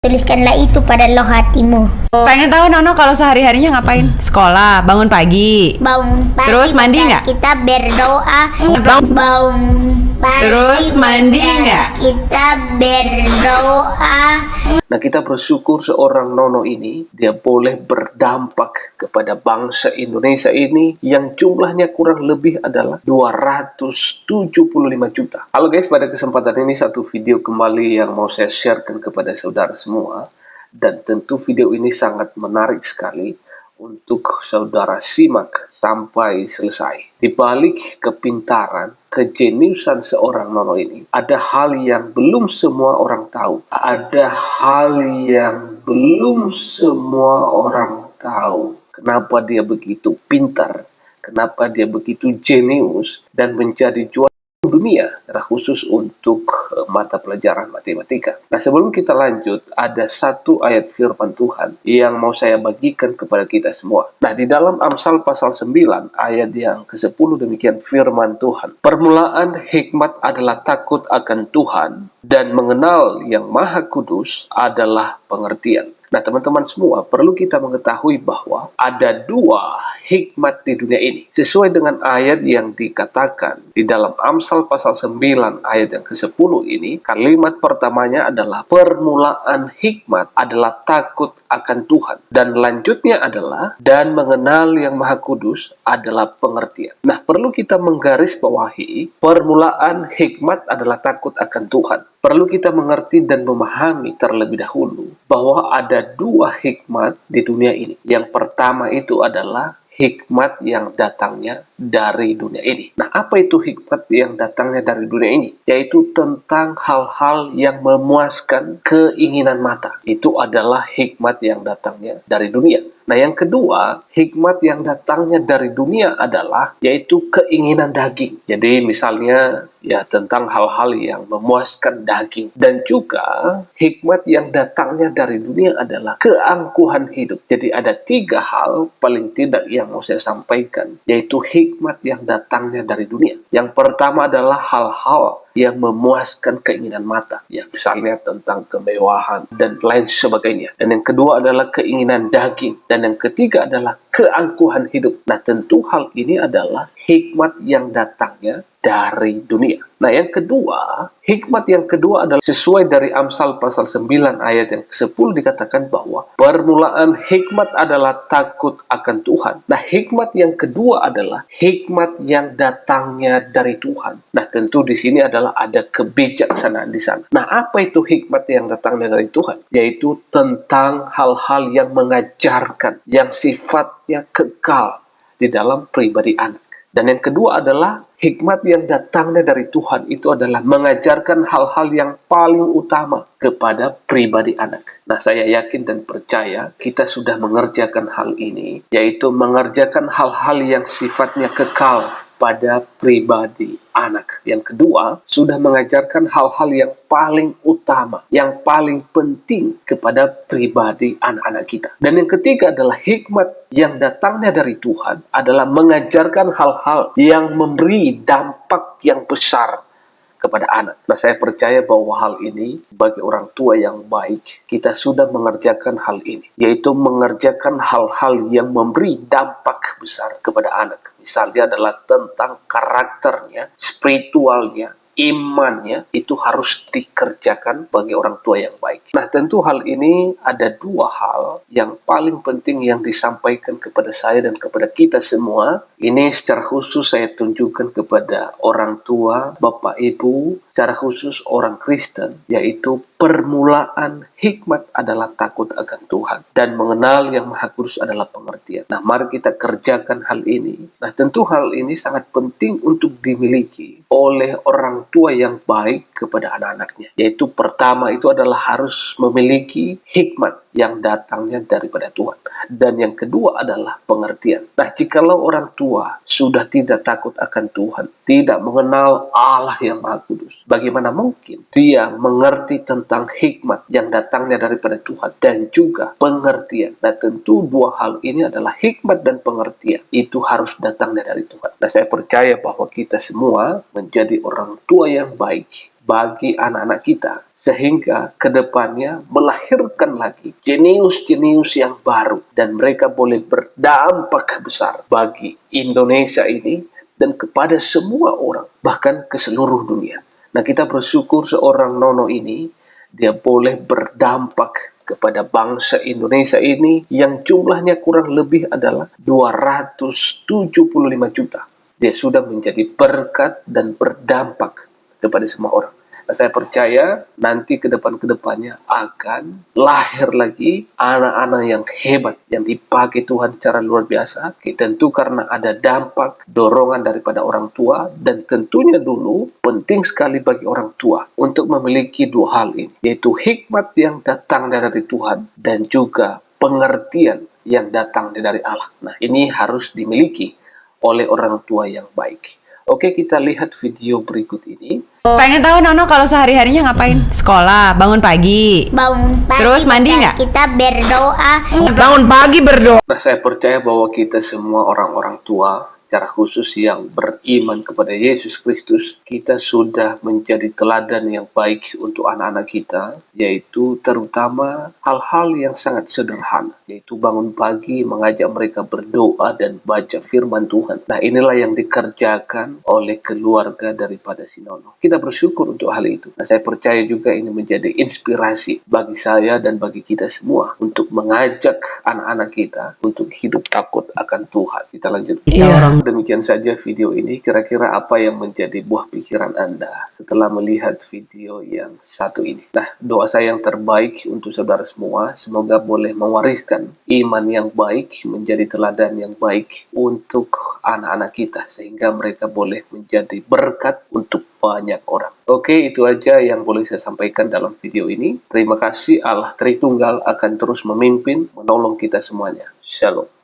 Tuliskanlah itu pada loh hatimu. Pengen tahu Nono kalau sehari-harinya ngapain? Sekolah, bangun pagi. Bangun pagi. Terus mandi nggak? Kita berdoa. Bangun pagi. Terus mandi nggak? Kita berdoa. Nah, kita bersyukur seorang Nono ini, dia boleh berdampak kepada bangsa Indonesia ini yang jumlahnya kurang lebih adalah 275 juta. Halo guys, pada kesempatan ini satu video kembali yang mau saya sharekan kepada saudara semua. Dan tentu video ini sangat menarik sekali untuk saudara simak sampai selesai. Di balik kepintaran, kejeniusan seorang Nono ini, ada hal yang belum semua orang tahu. Ada hal yang belum semua orang tahu. Kenapa dia begitu pintar, kenapa dia begitu jenius, dan menjadi juara dunia, khusus untuk mata pelajaran matematika. Nah, sebelum kita lanjut, ada satu ayat firman Tuhan yang mau saya bagikan kepada kita semua. Nah, di dalam Amsal pasal 9, ayat yang ke-10 demikian firman Tuhan. Permulaan hikmat adalah takut akan Tuhan, dan mengenal yang Maha Kudus adalah pengertian. Nah, teman-teman semua, perlu kita mengetahui bahwa ada dua hikmat di dunia ini. Sesuai dengan ayat yang dikatakan di dalam Amsal pasal 9 ayat yang ke-10 ini, kalimat pertamanya adalah permulaan hikmat adalah takut akan Tuhan. Dan lanjutnya adalah, dan mengenal yang Maha Kudus adalah pengertian. Nah, perlu kita menggarisbawahi, permulaan hikmat adalah takut akan Tuhan. Perlu kita mengerti dan memahami terlebih dahulu bahwa ada dua hikmat di dunia ini. Yang pertama itu adalah hikmat yang datangnya dari dunia ini. Nah, apa itu hikmat yang datangnya dari dunia ini? Yaitu tentang hal-hal yang memuaskan keinginan mata. Itu adalah hikmat yang datangnya dari dunia. Nah, yang kedua, hikmat yang datangnya dari dunia adalah yaitu keinginan daging. Jadi misalnya ya tentang hal-hal yang memuaskan daging. Dan juga hikmat yang datangnya dari dunia adalah keangkuhan hidup. Jadi ada tiga hal paling tidak yang mau saya sampaikan, yaitu hikmat yang datangnya dari dunia. Yang pertama adalah hal-hal yang memuaskan keinginan mata, ya misalnya tentang kemewahan dan lain sebagainya. Dan yang kedua adalah keinginan daging, dan yang ketiga adalah keangkuhan hidup. Nah, tentu hal ini adalah hikmat yang datangnya dari dunia. Nah, yang kedua, hikmat yang kedua adalah sesuai dari Amsal pasal 9 ayat yang ke-10 dikatakan bahwa permulaan hikmat adalah takut akan Tuhan. Nah, hikmat yang kedua adalah hikmat yang datangnya dari Tuhan. Nah, tentu di sini adalah ada kebijaksanaan di sana. Nah, apa itu hikmat yang datangnya dari Tuhan? Yaitu tentang hal-hal yang mengajarkan, yang sifatnya kekal di dalam pribadi anak. Dan yang kedua adalah hikmat yang datangnya dari Tuhan itu adalah mengajarkan hal-hal yang paling utama kepada pribadi anak. Nah, saya yakin dan percaya kita sudah mengerjakan hal ini, yaitu mengerjakan hal-hal yang sifatnya kekal pada pribadi anak. Yang kedua, sudah mengajarkan hal-hal yang paling utama, yang paling penting kepada pribadi anak-anak kita. Dan yang ketiga adalah hikmat yang datangnya dari Tuhan adalah mengajarkan hal-hal yang memberi dampak yang besar kepada anak. Nah, saya percaya bahwa hal ini bagi orang tua yang baik, kita sudah mengerjakan hal ini, yaitu mengerjakan hal-hal yang memberi dampak besar kepada anak. Misalnya adalah tentang karakternya, spiritualnya, imannya, itu harus dikerjakan bagi orang tua yang baik. Nah, tentu hal ini ada dua hal yang paling penting yang disampaikan kepada saya dan kepada kita semua. Ini secara khusus saya tunjukkan kepada orang tua, bapak ibu, secara khusus orang Kristen, yaitu permulaan hikmat adalah takut akan Tuhan, dan mengenal yang Maha Kudus adalah pengertian. Nah, mari kita kerjakan hal ini. Nah, tentu hal ini sangat penting untuk dimiliki oleh orang tua yang baik kepada anak-anaknya. Yaitu pertama itu adalah harus memiliki hikmat yang datangnya daripada Tuhan. Dan yang kedua adalah pengertian. Nah, jikalau orang tua sudah tidak takut akan Tuhan, tidak mengenal Allah yang Maha Kudus, bagaimana mungkin dia mengerti tentang hikmat yang datangnya daripada Tuhan dan juga pengertian? Nah, tentu dua hal ini adalah hikmat dan pengertian. Itu harus datangnya dari Tuhan. Nah, saya percaya bahwa kita semua menjadi orang tua yang baik, bagi anak-anak kita, sehingga kedepannya melahirkan lagi jenius-jenius yang baru, dan mereka boleh berdampak besar bagi Indonesia ini dan kepada semua orang, bahkan ke seluruh dunia. Nah, kita bersyukur seorang Nono ini, dia boleh berdampak kepada bangsa Indonesia ini yang jumlahnya kurang lebih adalah 275 juta. Dia sudah menjadi berkat dan berdampak kepada semua orang. Nah, saya percaya nanti ke depannya akan lahir lagi anak-anak yang hebat, yang dipakai Tuhan secara luar biasa. Tentu karena ada dampak, dorongan daripada orang tua, dan tentunya dulu penting sekali bagi orang tua untuk memiliki dua hal ini, yaitu hikmat yang datang dari Tuhan dan juga pengertian yang datang dari Allah. Nah, ini harus dimiliki oleh orang tua yang baik. Oke, kita lihat video berikut ini. Pengen tahu Nono kalau sehari-harinya ngapain? Sekolah, bangun pagi. Bangun pagi. Terus mandi nggak? Kita berdoa. Bangun pagi berdoa. Nah, saya percaya bahwa kita semua orang-orang tua, secara khusus yang beriman kepada Yesus Kristus, kita sudah menjadi teladan yang baik untuk anak-anak kita, yaitu terutama hal-hal yang sangat sederhana, yaitu bangun pagi, mengajak mereka berdoa dan baca firman Tuhan. Nah, inilah yang dikerjakan oleh keluarga daripada si Nono. Kita bersyukur untuk hal itu. Nah, saya percaya juga ini menjadi inspirasi bagi saya dan bagi kita semua untuk mengajak anak-anak kita untuk hidup takut akan Tuhan. Kita lanjut. Demikian saja video ini. Kira-kira apa yang menjadi buah pikiran Anda setelah melihat video yang satu ini? Nah, doa saya yang terbaik untuk saudara semua, semoga boleh mewariskan iman yang baik, menjadi teladan yang baik untuk anak-anak kita, sehingga mereka boleh menjadi berkat untuk banyak orang. Oke, itu aja yang boleh saya sampaikan dalam video ini. Terima kasih. Allah Tritunggal akan terus memimpin, menolong kita semuanya. Shalom.